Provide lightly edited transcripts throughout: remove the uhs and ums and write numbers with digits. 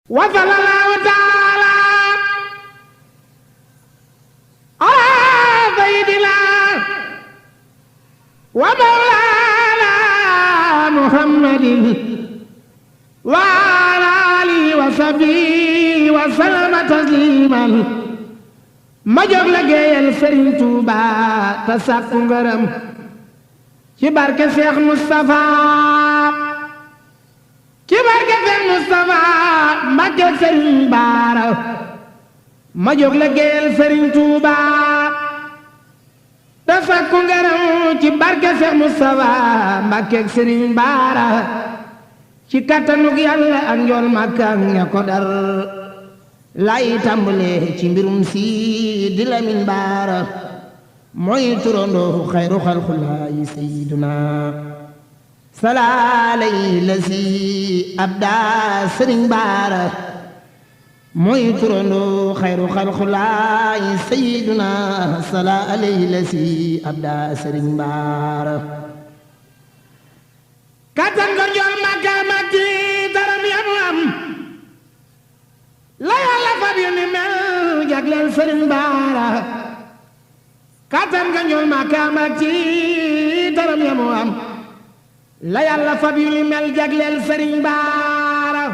wa sallallahu taala ala sayyidina wa mawlana muhammadin wa ala alihi wa sahbihi wa sallama tasliman ma jóg liggéeyal Sëriñ Tuuba te sàkku ngërëm ci barke Seex Mustafa ci barke Seex Mustafa Mbàkke Sëriñ Baara ma jóg liggéeyal Sëriñ Tuuba te sàkku ngërëm ci barke Seex Mustafa Mbàkke Sëriñ Baara ci kattanug Yàlla ak njool Makka ak ña ko dar lay tàmbale ci mbirum si di Lamin Baara mooy turandoo xayru xalxulaayi sayyiduna salaalay la si abda Sëriñ Baara mooy turandoo xayru xalxulaayi sayyiduna salaalay la si abda Sëriñ Baara kattan ko njool Makka Makki daram yamu am la Yàlla fab yu ni mel jagleel Sëriñ Baara kattan nga njool Makka Makki daram yamu am la Yàlla fab yu ni mel jagleel Sëriñ Baara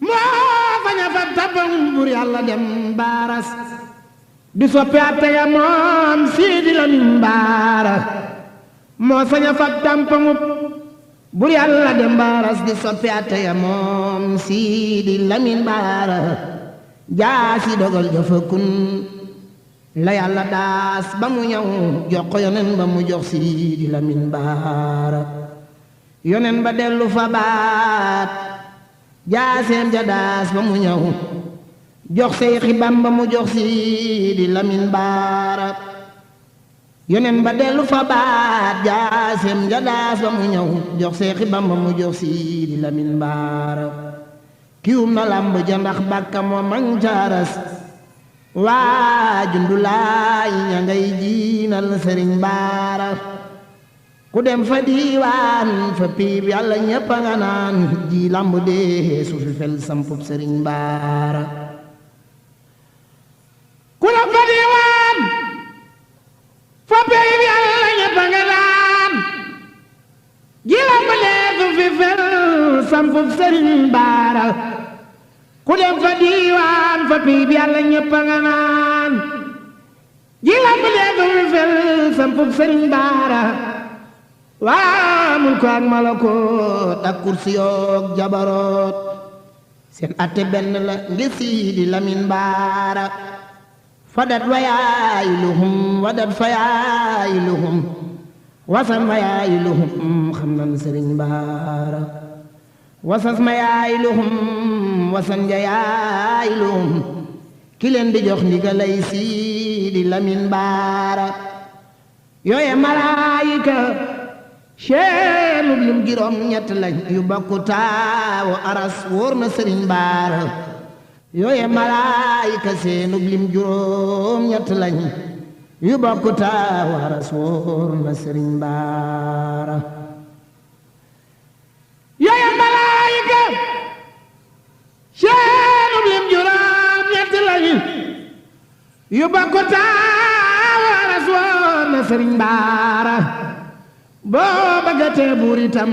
moo faña fab tabam bur Yàlla dem baaras di soppi atte ya moom Sidi Lamin Baara moo saña fab tampamub bur Yàlla dem baaras di soppi atte ya moom Sidi Lamin Baara jaasi dogal jafa kun la Yàlla daas ba mu ñëw jox ko yonen ba mu jox Sidi Lamin Baara yonen ba dellu fa baat jaaseem ja daas ba mu ñëw jox Seyxi Bamba mu jox Sidi Lamin Baara yonen ba dellu fa baat jaaseem ja daas ba mu ñëw jox Seyxi Bamba mu jox Sidi Lamin Baara kiwum na lamb ja ndax bàkka moo mang caaras waa jundulaay ña ngay jiinal Sëriñ Baara ku dem fa diiwaan fa piib Yàlla ñépp a nga naan ji lamb dee su fi fel sampub Sëriñ Baara ku dem fa diiwaan fa piib Yàlla ñépp a nga naan ji lamb dee su fi fel sampub Sëriñ Baara ku dem fa diiwaan fa piib Yàlla ñépp a nga naan ji lamb dee su fi fel sampub Sëriñ Baara waa mulku ak malakoot ak kursi yoog jabaroot seen atte benn la ngir Sidi Lamin Baara fadat wa yaayiluhum wadat fa yaayiluhum wasan wa yaayiluhum xam nan Sëriñ Baara wasas ma yaayiluhum wasan ja yaayiluhum ki leen di jox ndigalay Sidi Lamin Baara yooye malaayika seenub lim juróom ñett lañ yu bokku taawu aras wóor na Sëriñ Baara yooye malaayika seenub lim juróom ñett lañ yu bokku taawu aras wóor na Sëriñ Baara yooye malaayika seenub lim juróom ñett lañ yu bokku taawu aras wóor na Sëriñ Baara boo bëggatee buur itam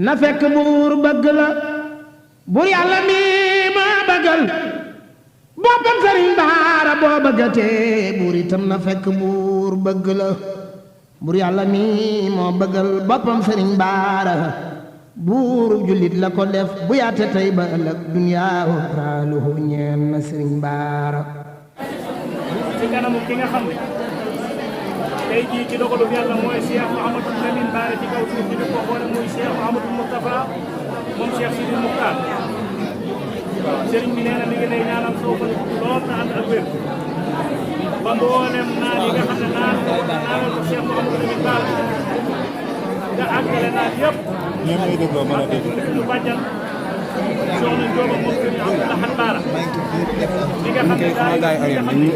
na fekk buur bëgg la buur Yàlla mi ma bëggal boppam Sëriñ Baara boo bëggatee buur itam na fekk buur bëgg la buur Yàlla mi moo bëggal boppam Sëriñ Baara buur jullit la ko def bu yaate tey ba ëllëg duniyaa raaluhu ñeen na Sëriñ Baara ci kanamu ki nga xam ne tey jii ci dogalu Yàlla mooy Cheikh Mouhamadou Lamin Baara ci kaw suuf bi ko xoole muy Cheikh Mouhamadou Moustapha moom Cheikh Sidi Muxtaar sëriñ bi nee na mi ngi lay ñaanal soo ko lool na ànd ak wér ba mboolem naan yi nga xam ne naanal ko Cheikh Mouhamadou Lamin Baara nga àggale naan yëpp ñu bàjjan soxna Njóoba moom sëriñ Abdou Lahad Baara li nga xam ne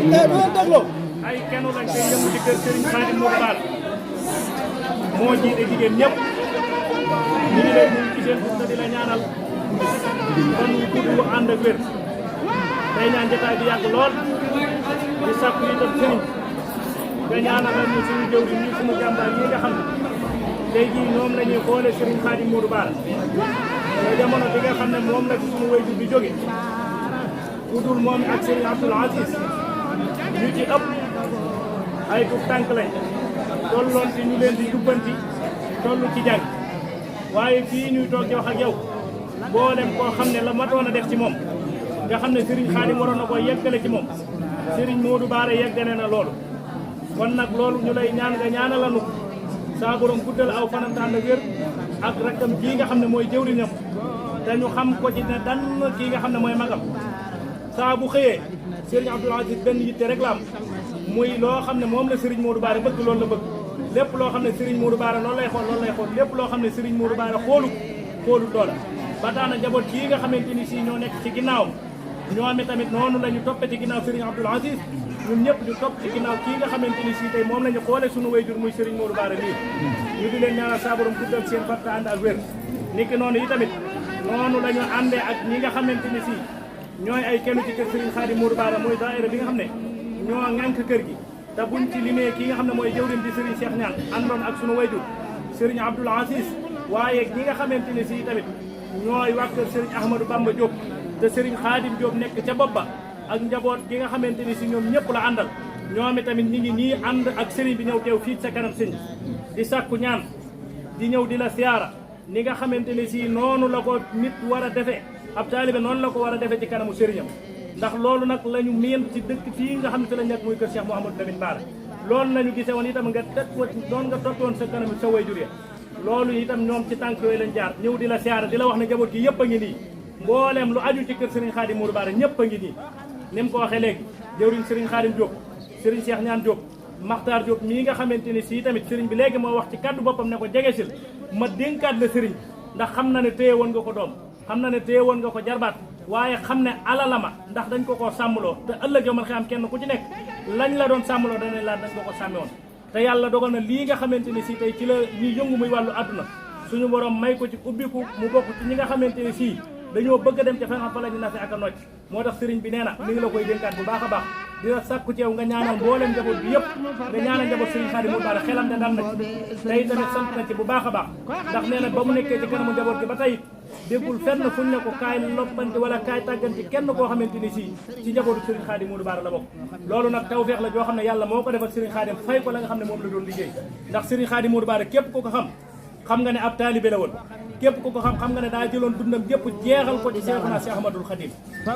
ay kenn lañ koy yëngu ci kër Serigne Khadim Mour Baara moo jiite jigéen ñëpp ñu ngi lay nuyu ci seen gis na di la ñaanal kon ñu gudd wu ànd ak wér tey ñaan jotaay bi yàgg lool di sàkku itam sëriñ nga ñaanalal ñu suñu jëw ñi suñu jàmbaar yi nga xam ne tey jii ñoom la ñuy xoole Serigne Khadim Modou Bara te jamono bi nga xam ne moom la ci suñu wayjur bi jóge ku dul moom ak Serigne Abdoul Aziz ñu ci ëpp ay tuf tànk lañ tolloon ci ñu leen di jubbanti toll ci jàng waaye fii ñuy toog di wax ak yow mboolem koo xam ne la matoon a def ci moom nga xam ne Serigne Khadim waroon na ko yeggale ci moom Serigne Modou Bara yeggale na loolu kon nag loolu ñu lay ñaan nga ñaanalanu saa borom guddal aw fanam tànn wér ak rakkam kii nga xam ne mooy jëwriñam te ñu xam ko ci ne dan kii nga xam ne mooy magam saa bu xëyee Serigne Abdoul Aziz benn yitte rek la am muy loo xam ne moom la Serigne Modou Bara bëgg loolu la bëgg lépp loo xam ne Serigne Modou Bara loolu lay xool lépp loo xam ne Serigne Modou Bara xoolu loola ba tax na njaboot kii nga xamante ni si ñoo nekk ci ginnaaw ñoom tamit noonu la ñu toppe ci ginnaaw Serigne Abdoul Aziz ñun ñëpp ñu topp ci ginnaaw kii nga xamante ni si tey moom la ñu xoole suñu wayjur muy Serigne Modou Bara lii ñu di leen ñaanal saa borom guddal seen fatta ànd ak wér niki noonu yi tamit noonu la ñu àndee ak ñi nga xamante ni si ñooy ay kenn ci kër Serigne Khadim Modou Bara mooy daayira bi nga xam ne ñoo ŋànk kër gi te buñ ci limee kii nga xam ne mooy jëwriñ di Serigne Cheikh Niang àndoon ak suñu wayjur Serigne Abdoul Aziz waaye ñi nga xamante ni si tamit ñooy waa kër Serigne Ahmadou Bamba Diop te Serigne Khadim Diop nekk ca bopp ba ak njaboot gi nga xamante ni si ñoom ñëpp la àndal ñoom tamit ñi ngi nii ànd ak Serigne bi ñëw teew fii sa kanam sëñ di sàkku ñaan di ñëw di la siyaara ni nga xamante ni si noonu la ko nit war a defee ab taalibe noonu la ko war a defee ci kanamu sëriñam ndax loolu nag la ñu miin ci dëkk fii nga xam ne fi la nekk muy kër Cheikh Mouhamadou Lamine Bara loolu la ñu gisee woon itam nga teg ko doon nga toppoon sa kanam sa wayjur ya loolu itam ñoom ci tànk yooyu lañ jaar ñëw di la siyaara di la wax ne njaboot gi yëpp a ngi nii mbooleem lu aju ci kër Serigne Khadim Modou Bara ñëpp a ngi nii ni mu ko waxee léegi jëwriñ Serigne Khadim Diop Serigne Cheikh Niane Diop Makhtar Diop mii nga xamante ni si tamit Serigne bi léegi moo wax ci kaddu boppam ne ko jegesil ma dénkaat la Serigne ndax xam na ne téye woon nga ko doom xam na ne téye woon nga ko jarbaat waaye xam ne alalama ndax dañ ko koo sàmmloo te ëllëg yow man xam kenn ku ci nekk lañ la doon sàmmloo danañ laa dañ ko ko sàmme woon te yàlla dogal na lii nga xamante ni si tey ci la ñuy yëngu muy wàllu àdduna suñu borom may ko ci ubbiku mu bokk ci ñi nga xamante ni si dañoo bëgg a dem ca fa la ñu nafe ak a nocc moo tax sëriñ bi nee na mi ngi la koy dénkaat bu baax a baax dina sàkku ci yow nga ñaanal mbooleem njaboot bi yëpp nga ñaanal njaboot Serigne Khadim Modou Bara xelam de dal na ci tey tamit sant na ci bu baax a baax ndax nee na ba mu nekkee ci kanamu njaboot gi ba tey déggul fenn fuñ ne ko kaay loppante wala kaay tàgganti kenn koo xamante ni si ci njabootu Serigne Khadim Modou Bara la bokk loolu nag tawfeex la joo xam ne yàlla moo ko defal Serigne Khadim fay ko la nga xam ne moom la doon liggéey ndax Serigne Khadim Modou Bara képp ko xam nga ne ab taalibe la woon képp ku ko xam nga ne daa jëloon dundam yëpp jeexal ko ci Seexuna Seex Ahmadul Xadim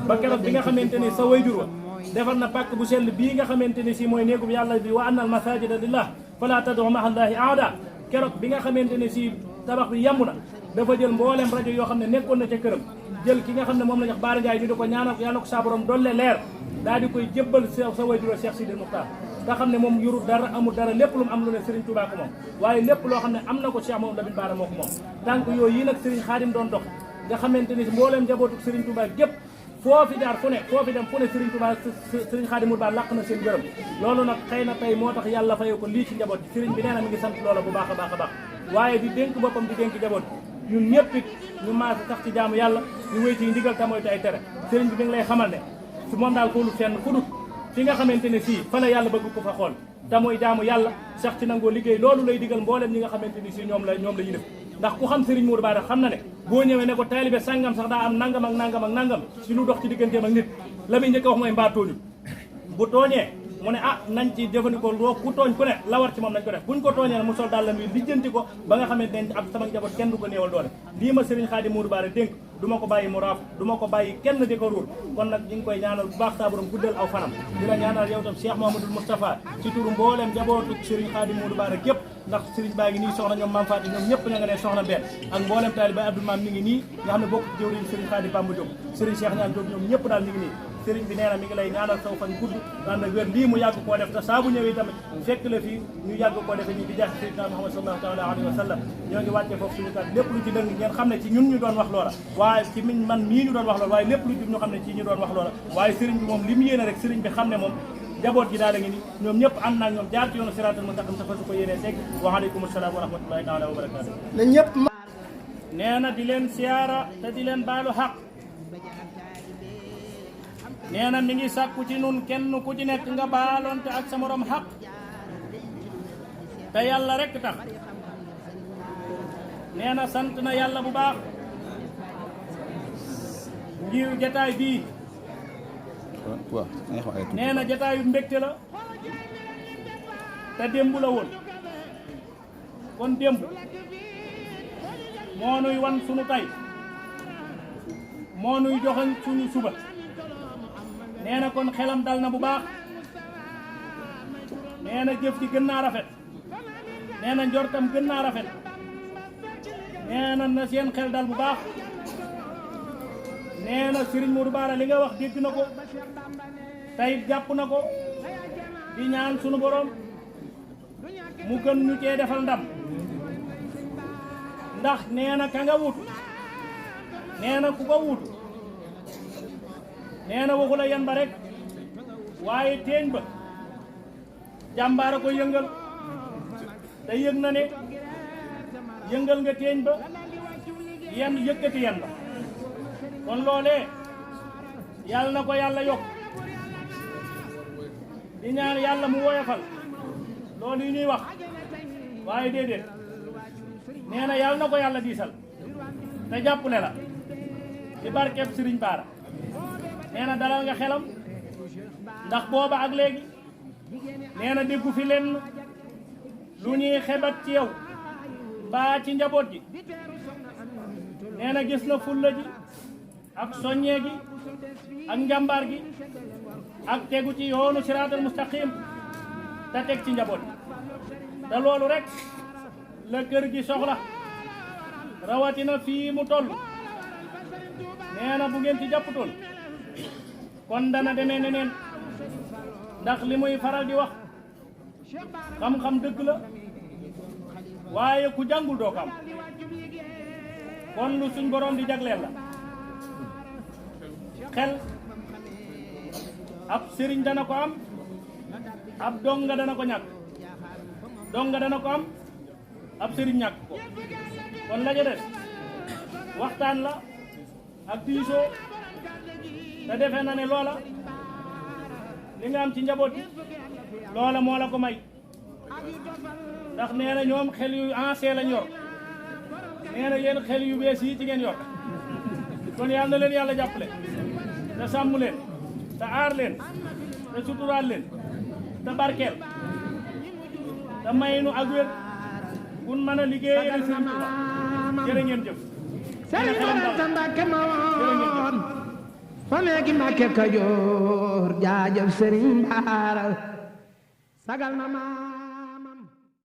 ba keroog bi nga xamante ni sa wayjur wa defar na pàkk bu sell bii nga xamante ni si mooy néegub yàlla bi wa annal masajida lillah fala tad'u ma'a allahi ahada keroog bi nga xamante ni si tabax bi yemb na dafa jël mboolem rajo yoo xam ne nekkoon na ca këram jël ki nga xam ne moom la ñu wax Baara Ndiaye ñu di ko ñaanal yàlla ko saa borom dolle leer daal di koy jébbal sa wayjur Cheikh Sidil Muxtaar nga xam ne moom yorul dara amul dara lépp lu mu am lu ne Serigne Touba ko moom waaye lépp loo xam ne am na ko Cheikh Mouhamadou Lamine Bara moo ko moom tànk yooyu yi nag Serigne Khadim doon dox nga xamante ni mbooleem njabootu Serigne Touba gépp foofi jaar fu ne foofi dem fu ne Serigne Touba Serigne Khadim Modou Bara làq na seen gërëm loolu nag xëy na tey moo tax yàlla fayoo ko lii ci njaboot bi Serigne bi nee na mi ngi sant loola bu baax a baax a baax waaye di dénk boppam di dénk njaboot ñun ñëpp it ñu maase tax ci jaamu yàlla ñu wéy ci ndigal te moytu ay tere Serigne bi mi ngi lay xamal ne su moom daal xoolu fenn fu dut fi nga xamante ne sii fa la yàlla bëgg ko fa xool te mooy jaamu yàlla sax ci nangoo liggéey loolu lay digal mboolem ñi nga xamante ni si ñoom la ñu def ndax ku xam Serigne Modou Bara xam na ne boo ñëwee ne ko taalibe sàngam sax daa am nangam ak nangam ak nangam si lu dox ci digganteem ak nit la muy njëkk a wax mooy mbaa tooñu bu tooñee mu ne nañ ci jëfandikoo loo ku tooñ ku ne la war ci moom nañ ko def buñ ko tooñee ne mu sol daal la muy lijjanti ko ba nga xamante ne ab sama njaboot kenn du ko néewal doole lii ma Serigne Khadim Modou Bara dénk du ma ko bàyyi mu raaf du ma ko bàyyi kenn di ko ruur kon nag ñu ngi koy ñaanal bu baax saa borom guddal aw fanam di la ñaanal yow tam Cheikh Mouhamadoul Moustapha ci turu mbooleem njabootu Serigne Khadim Modou Bara gépp ndax Serigne baa ngi nii soxna ñoom Mame Fatou ñoom ñëpp ña nga ne soxna benn ak mbooleem taali bay Abdou Mame mi ngi nii nga xam ne bokk jëwriñ Serigne Khadim Bamba Diop Serigne Cheikh Niane Diop ñoom ñëpp daal mi ngi nii Serigne bi nee na mi ngi lay ñaanal saw fan gudd ànd ak wér lii mu yàgg koo def te saa bu ñëwee tamit fekk la fii ñu yàgg koo defee ñu di jaax Seydina Muhammad sallallahu taala alayhi wa sallam ñoo ngi wàccee foofu suñu kat lépp lu ci dëng ngeen xam ne ci ñun ñu doon wax loola waaye ci man mii ñu doon wax loola waaye lépp lu jub ñu xam ne ci ñu doon wax loola waaye Serigne bi moom li mu yéene rek Serigne bi xam ne moom jaboot gi daal la ngi ni ñoom ñëpp ànd naag ñoom jaar ci yoonu siraatal mustaqim te fa su ko yéenee segg wa aleykum salaam wa rahmatullahi taala wa barakatuh nee na di leen siyaara te di leen baalu xaq nee na mi ngi sàkku ci nun kenn ku ci nekk nga baaloonte ak sa morom xaq te yàlla rekk tax nee na sant na yàlla bu baax ngir jataay bii nee na jataayu mbégte la te démb la woon kon démb moo nuy wan sunu tay moo nuy joxoñ suñu suba nee na kon xelam dal na bu baax nee na jëf ji gën naa rafet nee na njortam gën naa rafet nee na seen xel dal bu baax nee na Serigne Modou Bara li nga wax dégg na ko tey jàpp na ko di ñaan sunu borom mu gën ñu cee defal ndam ndax nee na ka nga wutu nee na ku ko wutu nee na waxu la yan ba rek waaye teeñ ba jàmbaara ko yëngal te yëg na ne yëngal nga teeñ ba yan yëkkati yan ba kon loolee yàlla na ko yàlla yokk di ñaan yàlla mu woyofal loolu yi ñuy wax waaye déedéet nee na yàlla na ko yàlla diisal te jàppale la ci barkeb Sëriñ Bara nee na dalal nga xelam ndax booba ak léegi nee na déggu fi lenn lu ñuy xebat ci yow baa ci njaboot gi nee na gis na fulla ji ak soññee gi ak njàmbaar gi ak tegu ci yoonu siraatal mustaqim te teg ci njaboot gi te loolu rek la kër gi soxla rawatina fii mu toll nee na bu ngeen ci jàpputoon kon dana demee neneen ndax li muy faral di wax xam-xam dëgg la waaye ku jàngul doo ko am kon lu suñ borom di jagleel la xel ab sëriñ dana ko am ab donga dana ko ñàkk donga dana ko am ab sëriñ ñàkk ko kon la ja des waxtaan la ak diisoo te defe na ne loola li nga am ci njaboot gi loola moo la ko may ndax nee na ñoom xel yu ancien lañ yor nee na yéen xel yu bees yi ci ngeen yor kon yàlla na leen yàlla jàppale te sàmm leen te aar leen te suturaal leen te barkeel te may nu ak wér kun mën a liggéeyal Sëriñ Tuuba jërë ngeen jëf Sëriñ Bara sa Mbàkke ma woon fa neegi Mbàkke Kajoor jaajëf Sëriñ Bara sagal na ma